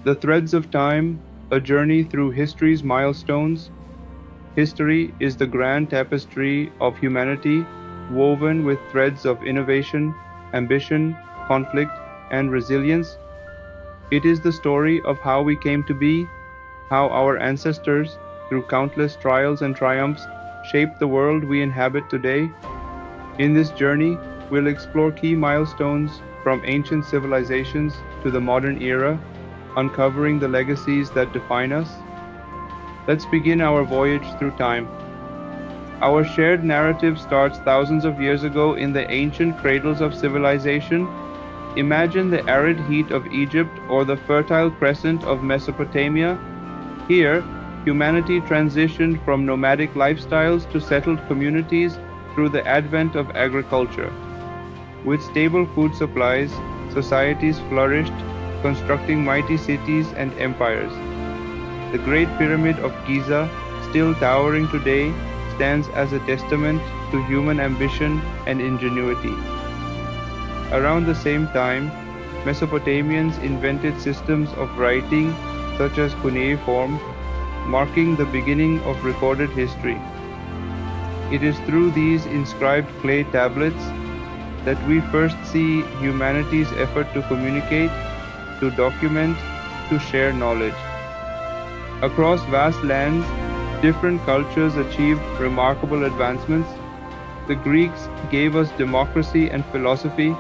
The threads of time, a journey through history's milestones. History is the grand tapestry of humanity, woven with threads of innovation, ambition, conflict, and resilience. It is the story of how we came to be, how our ancestors, through countless trials and triumphs, shaped the world we inhabit today. In this journey, we'll explore key milestones from ancient civilizations to the modern era, uncovering the legacies that define us. Let's begin our voyage through time. Our shared narrative starts thousands of years ago in the ancient cradles of civilization. Imagine the arid heat of Egypt or the fertile crescent of Mesopotamia. Here, humanity transitioned from nomadic lifestyles to settled communities through the advent of agriculture. With stable food supplies, societies flourished, constructing mighty cities and empires. The Great Pyramid of Giza, still towering today, stands as a testament to human ambition and ingenuity. Around the same time, Mesopotamians invented systems of writing such as cuneiform, marking the beginning of recorded history. It is through these inscribed clay tablets that we first see humanity's effort to communicate, to document, to share knowledge. Across vast lands, different cultures achieved remarkable advancements. The Greeks gave us democracy and philosophy,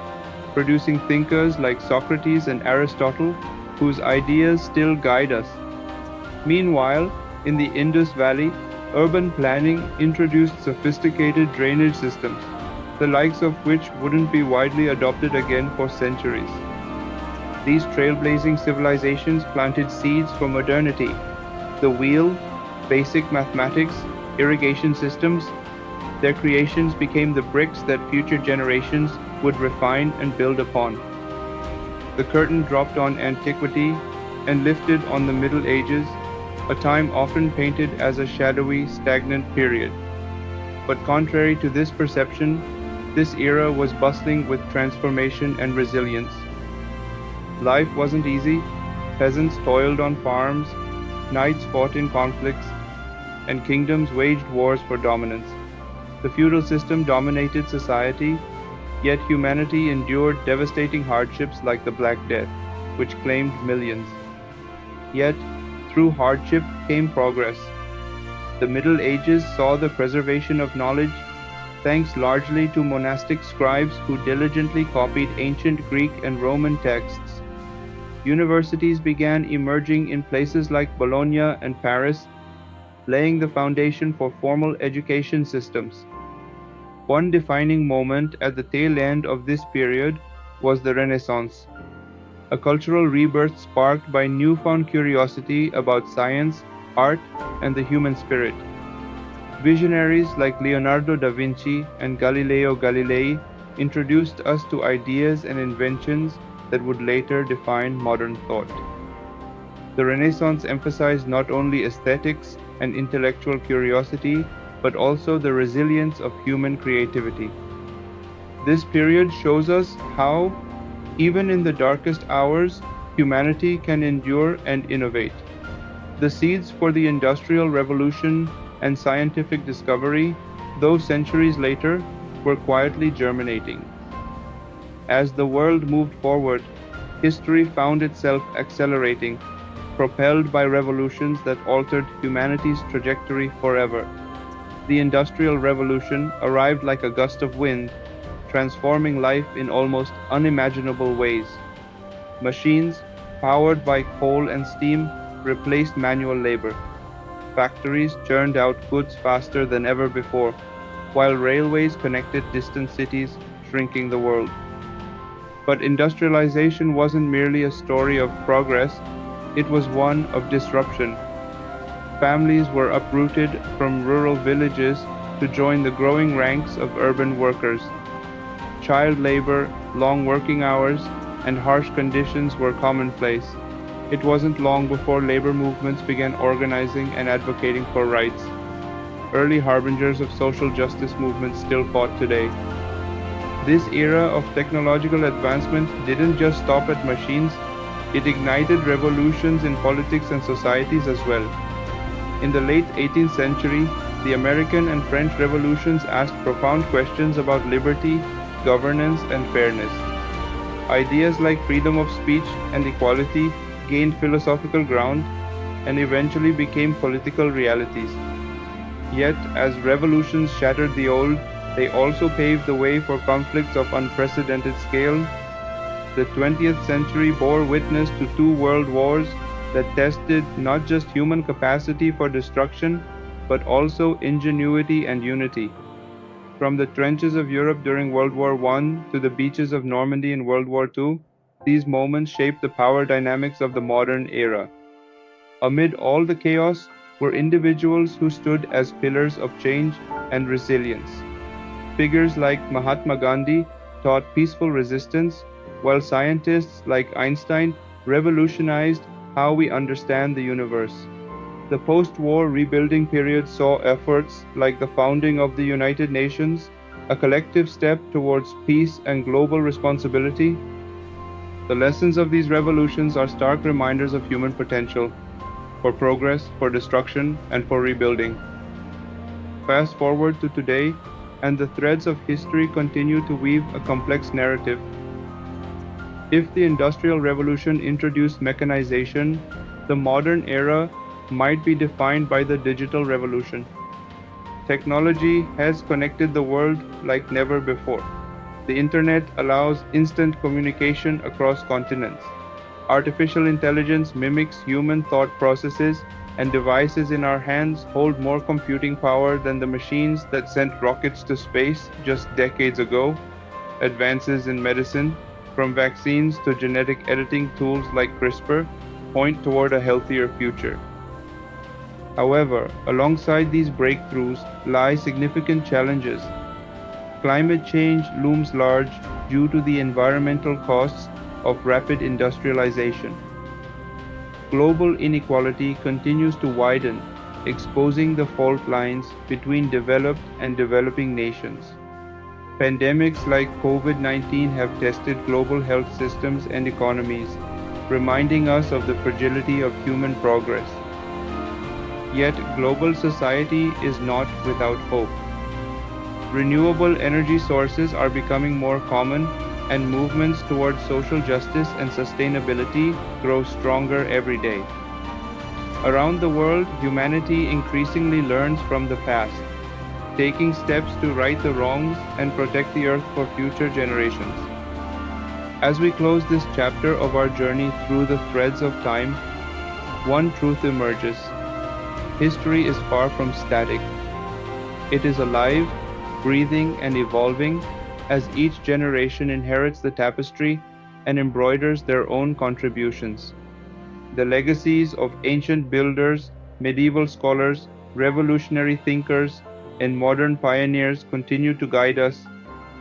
producing thinkers like Socrates and Aristotle, whose ideas still guide us. Meanwhile, in the Indus Valley, urban planning introduced sophisticated drainage systems, the likes of which wouldn't be widely adopted again for centuries. These trailblazing civilizations planted seeds for modernity. The wheel, basic mathematics, irrigation systems, their creations became the bricks that future generations would refine and build upon. The curtain dropped on antiquity and lifted on the Middle Ages, a time often painted as a shadowy, stagnant period. But contrary to this perception, this era was bustling with transformation and resilience. Life wasn't easy. Peasants toiled on farms, knights fought in conflicts, and kingdoms waged wars for dominance. The feudal system dominated society, yet humanity endured devastating hardships like the Black Death, which claimed millions. Yet, through hardship came progress. The Middle Ages saw the preservation of knowledge, thanks largely to monastic scribes who diligently copied ancient Greek and Roman texts. Universities began emerging in places like Bologna and Paris, laying the foundation for formal education systems. One defining moment at the tail end of this period was the Renaissance, a cultural rebirth sparked by newfound curiosity about science, art, and the human spirit. Visionaries like Leonardo da Vinci and Galileo Galilei introduced us to ideas and inventions that would later define modern thought. The Renaissance emphasized not only aesthetics and intellectual curiosity, but also the resilience of human creativity. This period shows us how, even in the darkest hours, humanity can endure and innovate. The seeds for the Industrial Revolution and scientific discovery, though centuries later, were quietly germinating. As the world moved forward, history found itself accelerating, propelled by revolutions that altered humanity's trajectory forever. The Industrial Revolution arrived like a gust of wind, transforming life in almost unimaginable ways. Machines, powered by coal and steam, replaced manual labor. Factories churned out goods faster than ever before, while railways connected distant cities, shrinking the world. But industrialization wasn't merely a story of progress, it was one of disruption. Families were uprooted from rural villages to join the growing ranks of urban workers. Child labor, long working hours, and harsh conditions were commonplace. It wasn't long before labor movements began organizing and advocating for rights. Early harbingers of social justice movements still fought today. This era of technological advancement didn't just stop at machines, It ignited revolutions in politics and societies as well. In the late 18th century, the American and French revolutions asked profound questions about liberty, governance, and fairness. Ideas like freedom of speech and equality gained philosophical ground and eventually became political realities. Yet, as revolutions shattered the old, they also paved the way for conflicts of unprecedented scale. The 20th century bore witness to two world wars that tested not just human capacity for destruction, but also ingenuity and unity. From the trenches of Europe during World War I to the beaches of Normandy in World War II, these moments shaped the power dynamics of the modern era. Amid all the chaos were individuals who stood as pillars of change and resilience. Figures like Mahatma Gandhi taught peaceful resistance, while scientists like Einstein revolutionized how we understand the universe. The post-war rebuilding period saw efforts like the founding of the United Nations, a collective step towards peace and global responsibility. The lessons of these revolutions are stark reminders of human potential for progress, for destruction, and for rebuilding. Fast forward to today, and the threads of history continue to weave a complex narrative. If the Industrial Revolution introduced mechanization, the modern era might be defined by the digital revolution. Technology has connected the world like never before. The internet allows instant communication across continents. Artificial intelligence mimics human thought processes, and devices in our hands hold more computing power than the machines that sent rockets to space just decades ago. Advances in medicine, from vaccines to genetic editing tools like CRISPR, point toward a healthier future. However, alongside these breakthroughs lie significant challenges. Climate change looms large due to the environmental costs of rapid industrialization. Global inequality continues to widen, exposing the fault lines between developed and developing nations. Pandemics like COVID-19 have tested global health systems and economies, reminding us of the fragility of human progress. Yet global society is not without hope. Renewable energy sources are becoming more common, and movements towards social justice and sustainability grow stronger every day. Around the world, humanity increasingly learns from the past, taking steps to right the wrongs and protect the earth for future generations. As we close this chapter of our journey through the threads of time, one truth emerges. History is far from static. It is alive, breathing, and evolving as each generation inherits the tapestry and embroiders their own contributions. The legacies of ancient builders, medieval scholars, revolutionary thinkers, and modern pioneers continue to guide us.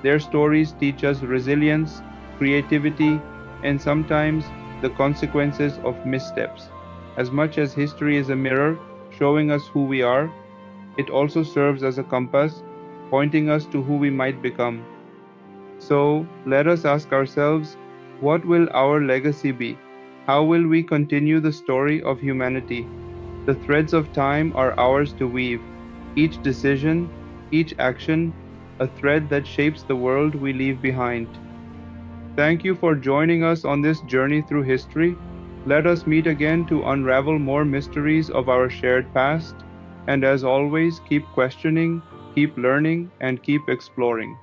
Their stories teach us resilience, creativity, and sometimes the consequences of missteps. As much as history is a mirror showing us who we are, it also serves as a compass, pointing us to who we might become. So let us ask ourselves, what will our legacy be? How will we continue the story of humanity? The threads of time are ours to weave, each decision, each action, a thread that shapes the world we leave behind. Thank you for joining us on this journey through history. Let us meet again to unravel more mysteries of our shared past. And as always, keep questioning, keep learning, and keep exploring.